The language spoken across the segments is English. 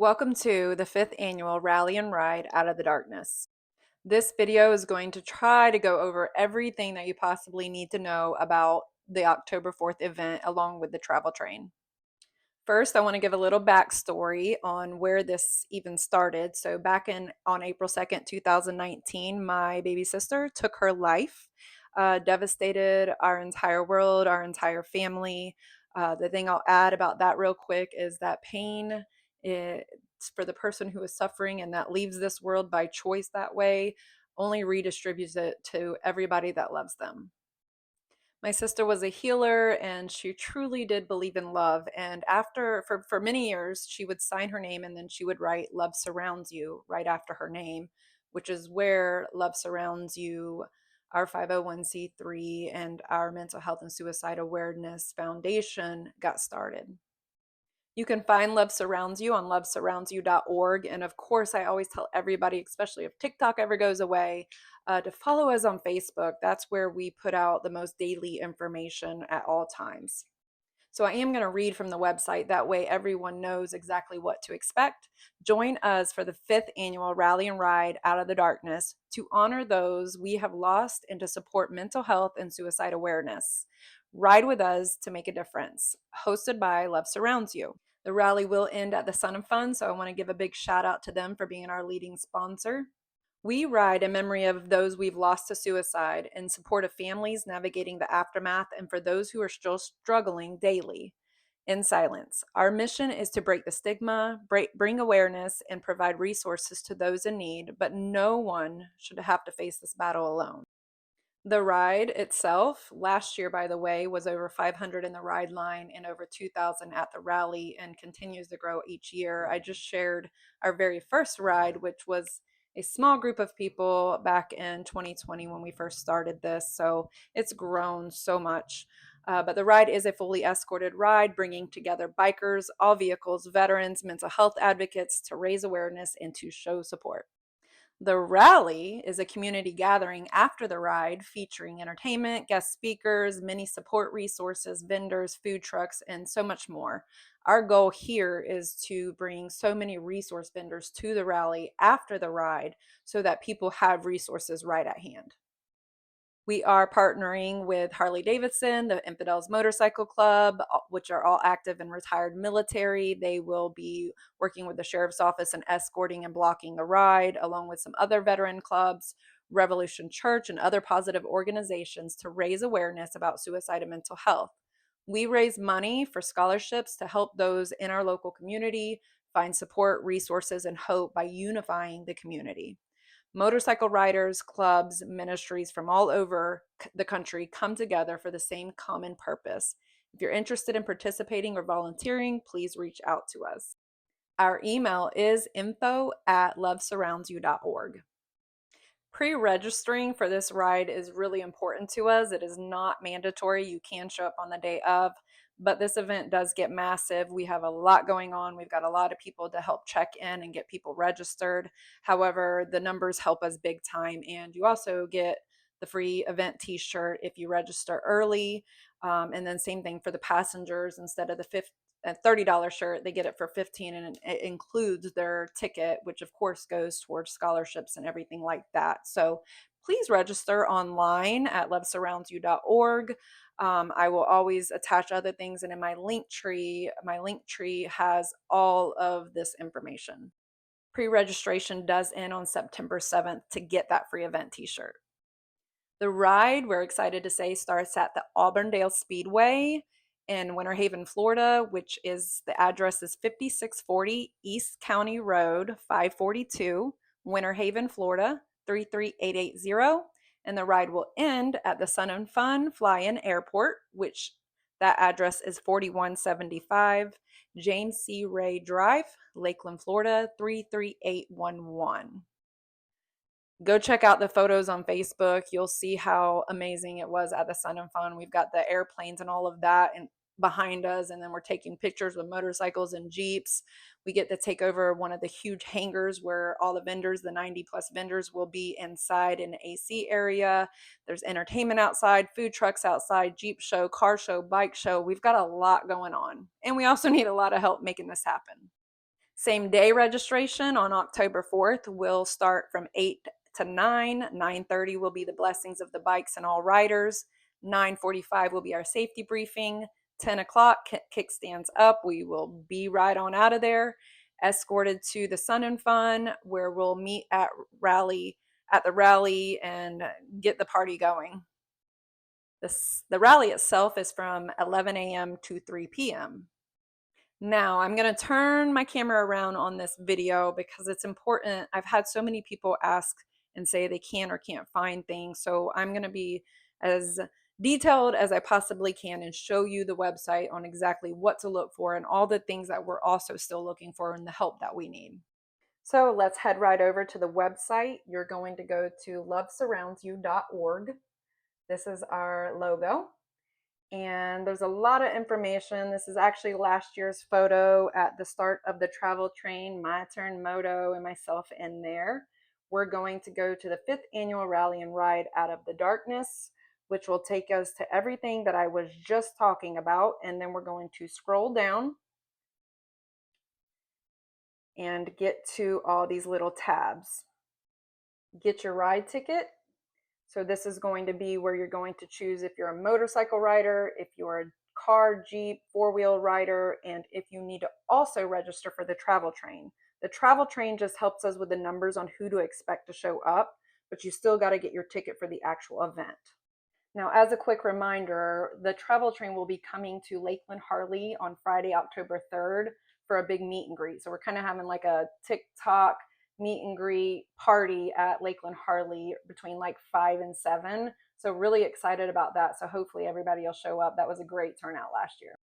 Welcome to the 5th annual Rally and Ride Out of the Darkness. This video is going to try to go over everything that you possibly need to know about the October 4th event along with the travel train. First, I want to give a little backstory on where this even started. So back on April 2nd, 2019, my baby sister took her life, devastated our entire world, our entire family. The thing I'll add about that real quick is that pain for the person who is suffering and that leaves this world by choice that way only redistributes it to everybody that loves them. My sister was a healer and she truly did believe in love. And for many years, she would sign her name and then she would write Love Surrounds You right after her name, which is where Love Surrounds You, our 501c3, and our Mental Health and Suicide Awareness Foundation got started. You can find Love Surrounds You on lovesurroundsyou.org. And of course, I always tell everybody, especially if TikTok ever goes away, to follow us on Facebook. That's where we put out the most daily information at all times. So I am going to read from the website. That way everyone knows exactly what to expect. Join us for the 5th annual Rally and Ride Out of the Darkness to honor those we have lost and to support mental health and suicide awareness. Ride with us to make a difference. Hosted by Love Surrounds You. The rally will end at the Sun and Fun, so I want to give a big shout out to them for being our leading sponsor. We ride in memory of those we've lost to suicide, in support of families navigating the aftermath, and for those who are still struggling daily in silence. Our mission is to break the stigma, bring awareness, and provide resources to those in need, but no one should have to face this battle alone. The ride itself, last year, by the way, was over 500 in the ride line and over 2,000 at the rally and continues to grow each year. I just shared our very first ride, which was a small group of people back in 2020 when we first started this. So it's grown so much. But the ride is a fully escorted ride, bringing together bikers, all vehicles, veterans, mental health advocates to raise awareness and to show support. The rally is a community gathering after the ride featuring entertainment, guest speakers, many support resources, vendors, food trucks, and so much more. Our goal here is to bring so many resource vendors to the rally after the ride so that people have resources right at hand. We are partnering with Harley-Davidson, the Infidels Motorcycle Club, which are all active and retired military. They will be working with the sheriff's office and escorting and blocking the ride, along with some other veteran clubs, Revolution Church, and other positive organizations to raise awareness about suicide and mental health. We raise money for scholarships to help those in our local community find support, resources, and hope by unifying the community. Motorcycle riders, clubs, ministries from all over the country come together for the same common purpose. If you're interested in participating or volunteering, please reach out to us. Our email is info@lovesurroundsyou.org. Pre-registering for this ride is really important to us. It is not mandatory. You can show up on the day of, but this event does get massive. We have a lot going on. We've got a lot of people to help check in and get people registered. However, the numbers help us big time, and you also get the free event t-shirt if you register early. And then same thing for the passengers. Instead of the a $30 shirt, they get it for 15, and it includes their ticket, which of course goes towards scholarships and everything like that. So please register online at lovesurroundsyou.org. I will always attach other things, and in my link tree has all of this information. Pre-registration does end on September 7th to get that free event t-shirt. The ride, we're excited to say, starts at the Auburndale Speedway in Winter Haven, Florida, which is the address is 5640 East County Road, 542, Winter Haven, Florida, 33880. And the ride will end at the Sun and Fun Fly-In Airport, which that address is 4175 James C. Ray Drive, Lakeland, Florida, 33811. Go check out the photos on Facebook. You'll see how amazing it was at the Sun and Fun. We've got the airplanes and all of that and behind us, and then we're taking pictures with motorcycles and Jeeps. We get to take over one of the huge hangars where all the vendors, the 90 plus vendors, will be inside in the AC area. There's entertainment outside, food trucks outside, Jeep show, car show, bike show. We've got a lot going on, and we also need a lot of help making this happen. Same day registration on October 4th will start from 8 to 9. 9:30 will be the blessings of the bikes and all riders. 9:45 will be our safety briefing. 10 o'clock, kickstands up. We will be right on out of there, escorted to the Sun and Fun, where we'll meet at the rally and get the party going. The rally itself is from 11 a.m. to 3 p.m. Now I'm going to turn my camera around on this video because it's important. I've had so many people ask and say they can or can't find things. So I'm going to be as detailed as I possibly can and show you the website on exactly what to look for and all the things that we're also still looking for and the help that we need. So let's head right over to the website. You're going to go to lovesurroundsyou.org. This is our logo. And there's a lot of information. This is actually last year's photo at the start of the travel train, my turn moto and myself in there. We're going to go to the 5th annual rally and ride out of the darkness, which will take us to everything that I was just talking about. And then we're going to scroll down and get to all these little tabs. Get your ride ticket. So this is going to be where you're going to choose if you're a motorcycle rider, if you're a car, Jeep, four-wheel rider, and if you need to also register for the travel train. The travel train just helps us with the numbers on who to expect to show up, but you still got to get your ticket for the actual event. Now, as a quick reminder, the travel train will be coming to Lakeland Harley on Friday, October 3rd for a big meet and greet. So we're kind of having like a TikTok meet and greet party at Lakeland Harley between like 5 and 7. So really excited about that. So hopefully everybody will show up. That was a great turnout last year.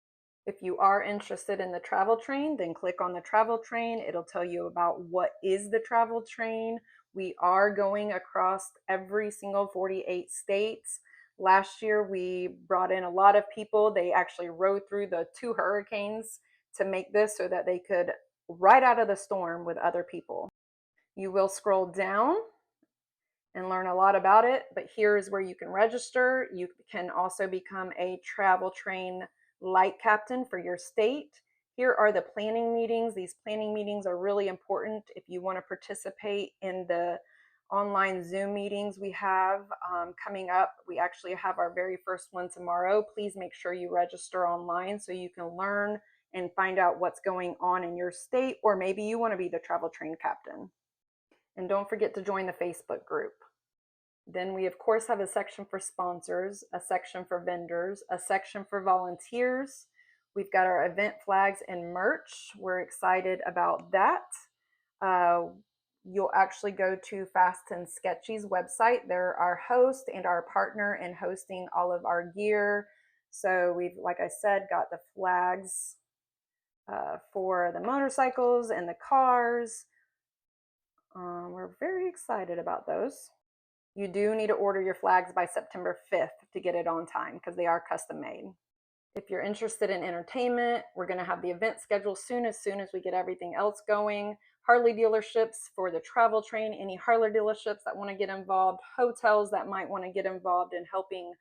If you are interested in the travel train, then click on the travel train. It'll tell you about what is the travel train. We are going across every single 48 states. Last year, we brought in a lot of people. They actually rode through the 2 hurricanes to make this so that they could ride out of the storm with other people. You will scroll down and learn a lot about it, but here is where you can register. You can also become a travel train light captain for your state. Here are the planning meetings. These planning meetings are really important if you want to participate in the online Zoom meetings we have coming up. We actually have our very first one tomorrow. Please make sure you register online so you can learn and find out what's going on in your state, or maybe you want to be the travel train captain. And don't forget to join the Facebook group. Then we of course have a section for sponsors, a section for vendors, a section for volunteers. We've got our event flags and merch. We're excited about that. You'll actually go to Fast and Sketchy's website. They're our host and our partner in hosting all of our gear. So we've, like I said, got the flags for the motorcycles and the cars. We're very excited about those. You do need to order your flags by September 5th to get it on time because they are custom made. If you're interested in entertainment, we're going to have the event scheduled as soon as we get everything else going. Harley dealerships for the travel train, any Harley dealerships that want to get involved, hotels that might want to get involved in helping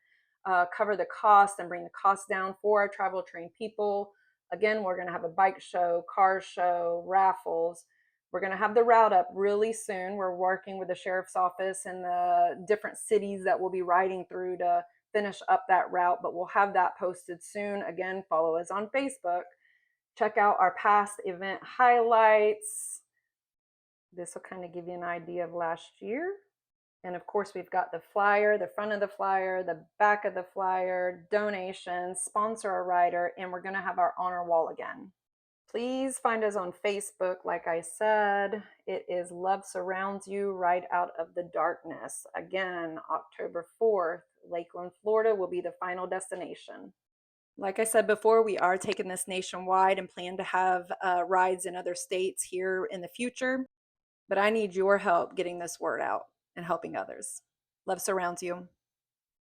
cover the cost and bring the cost down for our travel train people. Again, we're going to have a bike show, car show, raffles. We're going to have the route up really soon. We're working with the sheriff's office and the different cities that we'll be riding through to finish up that route, but we'll have that posted soon. Again, follow us on Facebook. Check out our past event highlights. This will kind of give you an idea of last year. And of course, we've got the flyer, the front of the flyer, the back of the flyer, donations, sponsor a rider, and we're going to have our honor wall again. Please find us on Facebook. Like I said, it is Love Surrounds You, Ride Out of the Darkness. Again, October 4th, Lakeland, Florida will be the final destination. Like I said before, we are taking this nationwide and plan to have rides in other states here in the future. But I need your help getting this word out and helping others. Love surrounds you.